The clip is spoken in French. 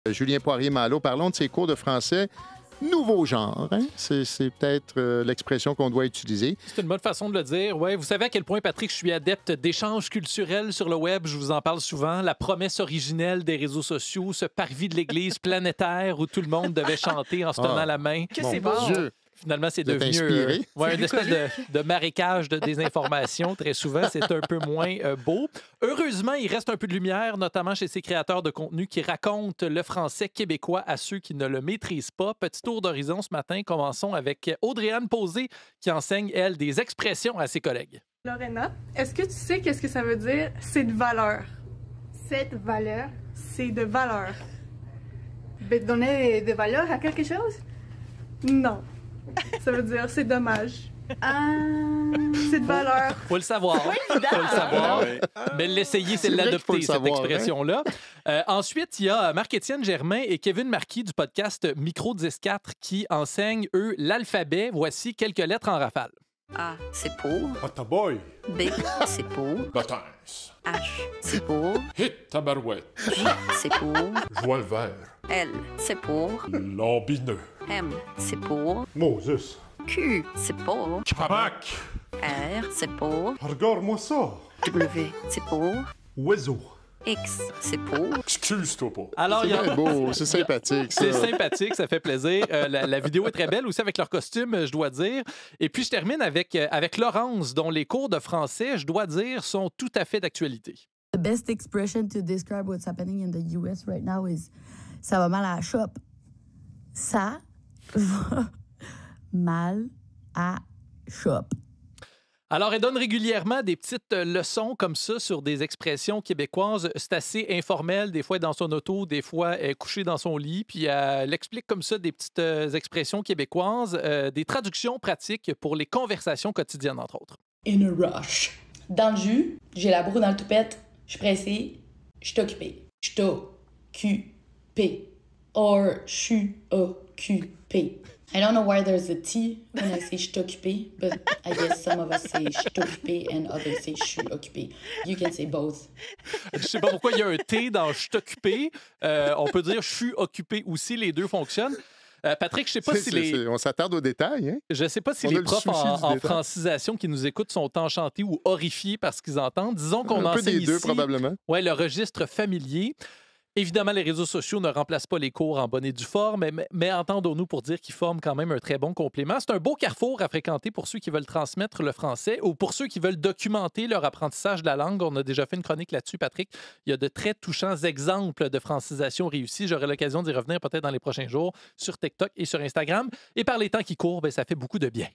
Julien Poirier-Malo, parlons de ces cours de français. Nouveau genre, hein? C'est peut-être l'expression qu'on doit utiliser. C'est une bonne façon de le dire. Ouais, vous savez à quel point, Patrick, je suis adepte d'échanges culturels sur le web. Je vous en parle souvent. La promesse originelle des réseaux sociaux, ce parvis de l'Église planétaire où tout le monde devait chanter en se tenant la main. Que c'est bon! Dieu. Finalement, c'est devenu une espèce de marécage de désinformation. Très souvent, c'est un peu moins beau. Heureusement, il reste un peu de lumière, notamment chez ces créateurs de contenu qui racontent le français québécois à ceux qui ne le maîtrisent pas. Petit tour d'horizon ce matin. Commençons avec Audrey-Anne Posé qui enseigne, elle, des expressions à ses collègues. Lorena, est-ce que tu sais qu'est-ce que ça veut dire « c'est de valeur » ? Cette valeur, C'est de valeur. donner de valeur à quelque chose? Non. Ça veut dire « c'est dommage Ah, ». C'est de valeur. Faut le savoir. Faut le savoir. Mais l'essayer, c'est C'est vrai qu'il faut l'adopter, le cette savoir, hein? expression-là. Ensuite, il y a Marc-Étienne Germain et Kevin Marquis du podcast Micro 10-4 qui enseignent, eux, l'alphabet. Voici quelques lettres en rafale. A, c'est pour. Ataboy, B, c'est pour. Batains, H, c'est pour. Hit Tabarouette, J, c'est pour. Joint le vert, L, c'est pour. Lambineux, M, c'est pour. Moses, Q, c'est pour. Chabac, R, c'est pour. regarde-moi ça, W, c'est pour. oiseau, X, c'est pour. excuse-toi pas. Alors, il y a... C'est beau, c'est sympathique, ça. C'est sympathique, ça fait plaisir. La vidéo est très belle aussi avec leur costume, je dois dire. Et puis, je termine avec Laurence, dont les cours de français, je dois dire, sont tout à fait d'actualité. The best expression to describe what's happening in the US right now is ça va mal à la shop. Ça va mal à shop. Alors, elle donne régulièrement des petites leçons comme ça sur des expressions québécoises. C'est assez informel. Des fois, elle est dans son auto, des fois, elle est couchée dans son lit. Puis, elle explique comme ça des petites expressions québécoises, des traductions pratiques pour les conversations quotidiennes, entre autres. In a rush. Dans le jus, j'ai la broue dans le toupette, je suis pressée, je suis occupée. Je suis occupée. Or, je suis occupée. I don't know why there's a T when I say je suis occupée, but I guess some of us say je suis occupée and others say je suis occupée. You can say both. Je sais pas pourquoi il y a un T dans « je suis occupé ». On peut dire « je suis occupé » aussi, les deux fonctionnent. Patrick, je sais pas si les... On s'attarde aux détails, hein? Je sais pas si On a les le profs souci du en détail. francisation qui nous écoutent sont enchantés ou horrifiés par ce qu'ils entendent. Disons qu'on Un peu enseigne des deux, ici, probablement. ouais, le registre familier. Évidemment, les réseaux sociaux ne remplacent pas les cours en bonne et due forme, mais entendons-nous pour dire qu'ils forment quand même un très bon complément. C'est un beau carrefour à fréquenter pour ceux qui veulent transmettre le français ou pour ceux qui veulent documenter leur apprentissage de la langue. On a déjà fait une chronique là-dessus, Patrick. Il y a de très touchants exemples de francisation réussie. J'aurai l'occasion d'y revenir peut-être dans les prochains jours sur TikTok et sur Instagram. Et par les temps qui courent, ça fait beaucoup de bien.